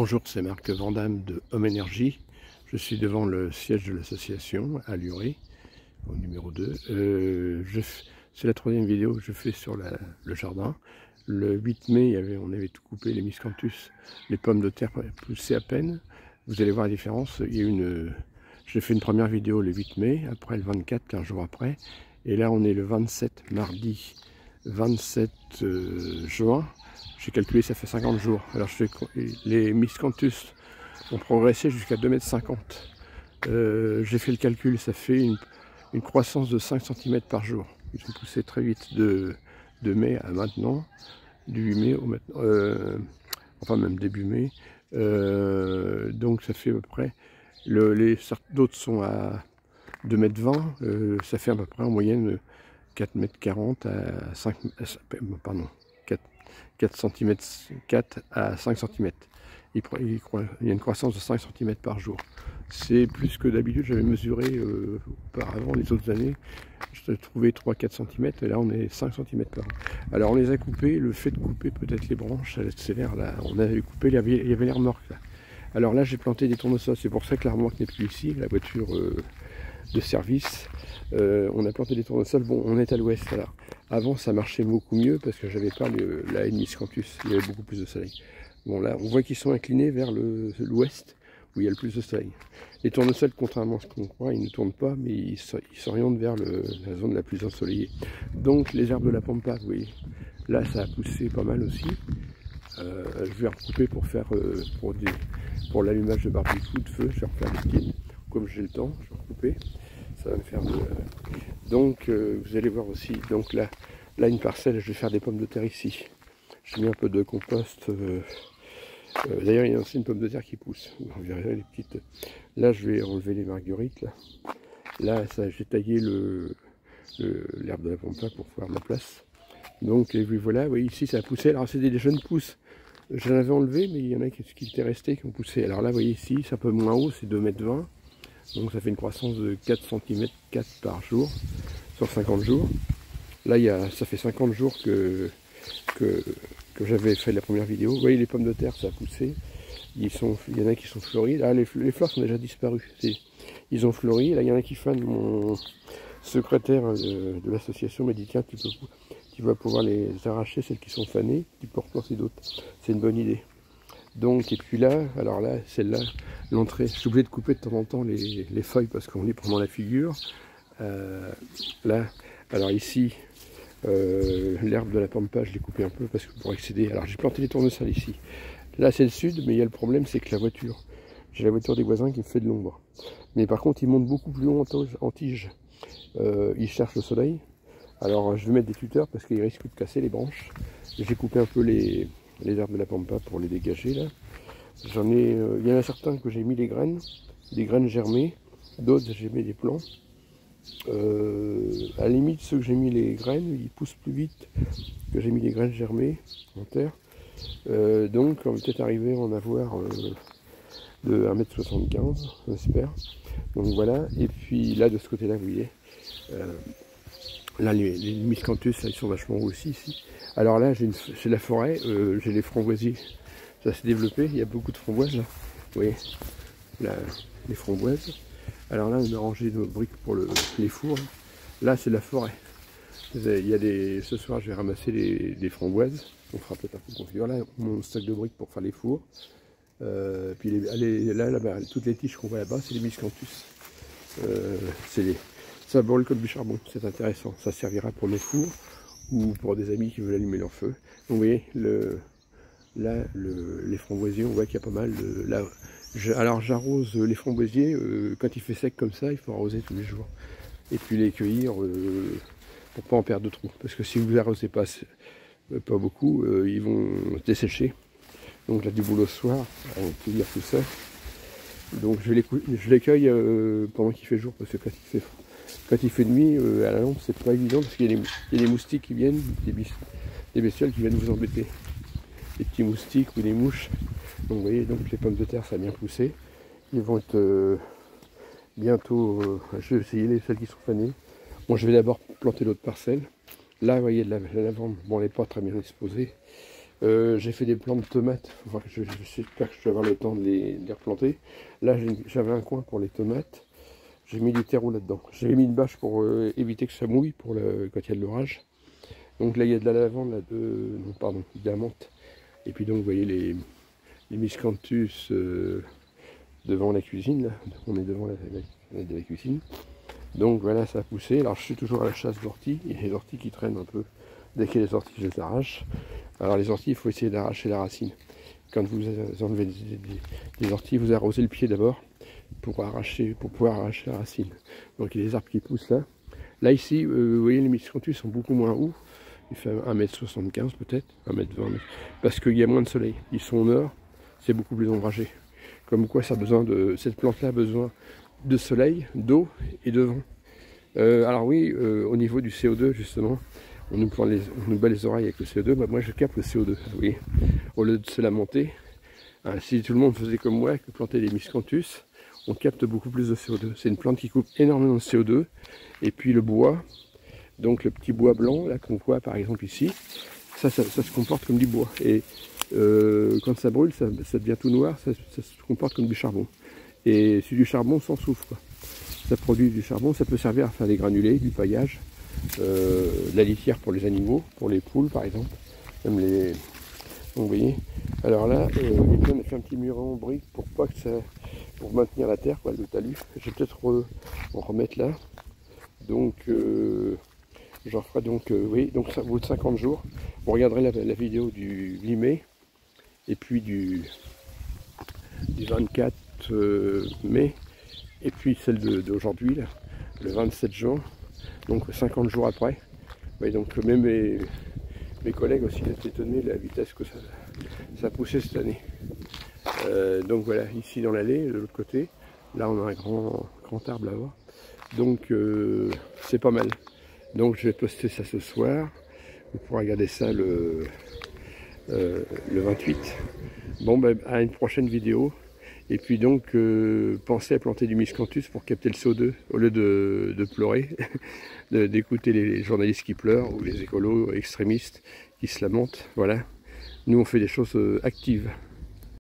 Bonjour, c'est Marc Vandamme de Home Energy. Je suis devant le siège de l'association à Luret, au numéro 2. C'est la troisième vidéo que je fais sur le jardin. Le 8 mai, on avait tout coupé, les miscanthus, les pommes de terre poussaient à peine. Vous allez voir la différence. J'ai fait une première vidéo le 8 mai, après le 24, 15 jours après. Et là, on est le 27, mardi 27 juin. J'ai calculé, ça fait 50 jours. Alors, les miscanthus ont progressé jusqu'à 2,50 m. J'ai fait le calcul, ça fait une croissance de 5 cm par jour. Ils ont poussé très vite de mai à maintenant, du 8 mai au maintenant, enfin même début mai. Donc ça fait à peu près, d'autres sont à 2,20 m, ça fait à peu près en moyenne 4,40 m à 5, pardon, 4 cm, 4 à 5 cm. Il y a une croissance de 5 cm par jour. C'est plus que d'habitude, j'avais mesuré auparavant, les autres années, je trouvais 3-4 cm, et là on est 5 cm par an. Alors on les a coupés, le fait de couper peut-être les branches, c'est l'air là, on avait coupé, il y avait les remorques là. Alors là j'ai planté des tournesols, c'est pour ça que la remorque n'est plus ici, la voiture de service. On a planté des tournesols, bon on est à l'ouest. Alors avant ça marchait beaucoup mieux parce que j'avais pas la haie de miscanthus, il y avait beaucoup plus de soleil. Bon là on voit qu'ils sont inclinés vers l'ouest où il y a le plus de soleil. Les tournesols, contrairement à ce qu'on croit, ils ne tournent pas mais ils s'orientent vers la zone la plus ensoleillée. Donc les herbes de la pampa, vous voyez, là ça a poussé pas mal aussi. Je vais recouper pour faire pour l'allumage de barbecue, de feu, je vais refaire des petites. Comme j'ai le temps, je vais recouper. Ça va me faire donc vous allez voir aussi, donc là une parcelle, je vais faire des pommes de terre ici. J'ai mis un peu de compost. D'ailleurs il y a aussi une pomme de terre qui pousse. Vous verrez les petites. Là je vais enlever les marguerites. Là j'ai taillé l'herbe de la pampa pour faire ma place. Donc et puis voilà, vous voyez ici ça a poussé. Alors c'est des jeunes pousses. J'en avais enlevé, mais il y en a qui étaient restés, qui ont poussé. Alors là vous voyez ici, c'est un peu moins haut, c'est 2,20 m. Donc ça fait une croissance de 4 cm 4 par jour, sur 50 jours. Là, ça fait 50 jours que j'avais fait la première vidéo. Vous voyez les pommes de terre, ça a poussé. Il y en a qui sont fleuries. Là, les fleurs sont déjà disparues. Ils ont fleuri. Là, il y en a qui fanent. Mon secrétaire de l'association m'a dit, tiens, tu vas pouvoir les arracher, celles qui sont fanées. Tu peux replanter d'autres. C'est une bonne idée. Donc, et puis là, alors là, celle-là, l'entrée, je suis obligé de couper de temps en temps les feuilles parce qu'on est pendant la figure. Là, alors ici, l'herbe de la pampa, je l'ai coupé un peu parce que pour accéder, alors j'ai planté les tournesols ici. Là, c'est le sud, mais il y a le problème, c'est que j'ai la voiture des voisins qui me fait de l'ombre. Mais par contre, ils montent beaucoup plus haut en tige. Ils cherchent le soleil. Alors, je vais mettre des tuteurs parce qu'ils risquent de casser les branches. J'ai coupé un peu les herbes de la pampa pour les dégager là. Il y en a certains que j'ai mis des graines germées, d'autres j'ai mis des plants. À la limite, ceux que j'ai mis les graines, ils poussent plus vite que j'ai mis les graines germées en terre. Donc on va peut-être arriver à en avoir de 1,75 m, j'espère. Donc voilà, et puis là de ce côté-là, vous voyez, là les miscanthus, ils sont vachement hauts aussi ici. Alors là, c'est la forêt, j'ai les framboisiers, ça s'est développé, il y a beaucoup de framboises là, vous voyez, là, les framboises. Alors là, on a rangé nos briques pour les fours, là c'est la forêt. Ce soir, je vais ramasser les framboises, on fera peut-être un peu de configure, là, mon stock de briques pour faire les fours. Puis là-bas, toutes les tiges qu'on voit là-bas, c'est les miscanthus. Ça brûle comme du charbon, c'est intéressant, ça servira pour mes fours, ou pour des amis qui veulent allumer leur feu. Donc vous voyez, les framboisiers, on voit qu'il y a pas mal. Alors j'arrose les framboisiers, quand il fait sec comme ça, il faut arroser tous les jours. Et puis les cueillir pour pas en perdre trop. Parce que si vous arrosez pas beaucoup, ils vont dessécher. Donc là du boulot ce soir, on peut cueillir tout ça. Donc je les cueille pendant qu'il fait jour, parce que quand il fait nuit, à la lampe, c'est pas évident parce qu'il y a des moustiques qui viennent, des bestioles qui viennent vous embêter. Des petits moustiques ou des mouches. Donc vous voyez, donc les pommes de terre, ça a bien poussé. Ils vont être bientôt, je vais essayer celles qui sont fanées. Bon, je vais d'abord planter l'autre parcelle. Là, vous voyez, de la lavande, bon, elle n'est pas très bien exposée. J'ai fait des plants de tomates, enfin, j'espère que je vais avoir le temps de les replanter. Là j'avais un coin pour les tomates, j'ai mis du terreau là-dedans. J'ai mis une bâche pour éviter que ça mouille quand il y a de l'orage. Donc là il y a de la lavande, non, pardon, de la menthe. Et puis donc vous voyez les miscanthus devant la cuisine, là. On est devant la cuisine. Donc voilà, ça a poussé. Alors je suis toujours à la chasse d'orties, il y a des orties qui traînent un peu. Dès qu'il y a des orties, je les arrache. Alors les orties, il faut essayer d'arracher la racine. Quand vous enlevez des orties, vous arrosez le pied d'abord pour pouvoir arracher la racine. Donc il y a des arbres qui poussent là. Là ici, vous voyez, les miscanthus sont beaucoup moins hauts. Il fait 1,75 m peut-être, 1,20 m, parce qu'il y a moins de soleil. Ils sont au nord, c'est beaucoup plus ombragé. Comme quoi cette plante-là a besoin de soleil, d'eau et de vent. Alors oui, au niveau du CO2 justement, on nous bat les oreilles avec le CO2, bah moi je capte le CO2, oui. Au lieu de se lamenter, si tout le monde faisait comme moi, que planter des miscanthus, on capte beaucoup plus de CO2. C'est une plante qui coupe énormément de CO2, et puis le bois, donc le petit bois blanc là qu'on voit par exemple ici, ça se comporte comme du bois. Et quand ça brûle, ça devient tout noir, ça se comporte comme du charbon. Et c'est du charbon sans soufre, quoi. Ça produit du charbon, ça peut servir à faire des granulés, du paillage, de la litière pour les animaux, pour les poules par exemple, même les... Donc, vous voyez, alors là, et puis on a fait un petit mur en briques pour pas que ça, pour maintenir la terre, quoi, le talus. Je vais peut-être en remettre là. Donc j'en ferai donc, oui, donc ça vaut 50 jours. On regarderait la vidéo du 8 mai et puis du 24 mai et puis celle d'aujourd'hui, le 27 juin, donc 50 jours après. Oui, donc même mes collègues aussi étaient étonnés de la vitesse que ça a poussé cette année. Donc voilà, ici dans l'allée, de l'autre côté, là on a un grand arbre là-bas. Donc c'est pas mal. Donc je vais poster ça ce soir. Vous pourrez regarder ça le 28. Bon, ben, à une prochaine vidéo. Et puis donc, pensez à planter du miscanthus pour capter le CO2, au lieu de pleurer, d'écouter les journalistes qui pleurent, ou les écolos extrémistes qui se lamentent. Voilà. Nous, on fait des choses actives.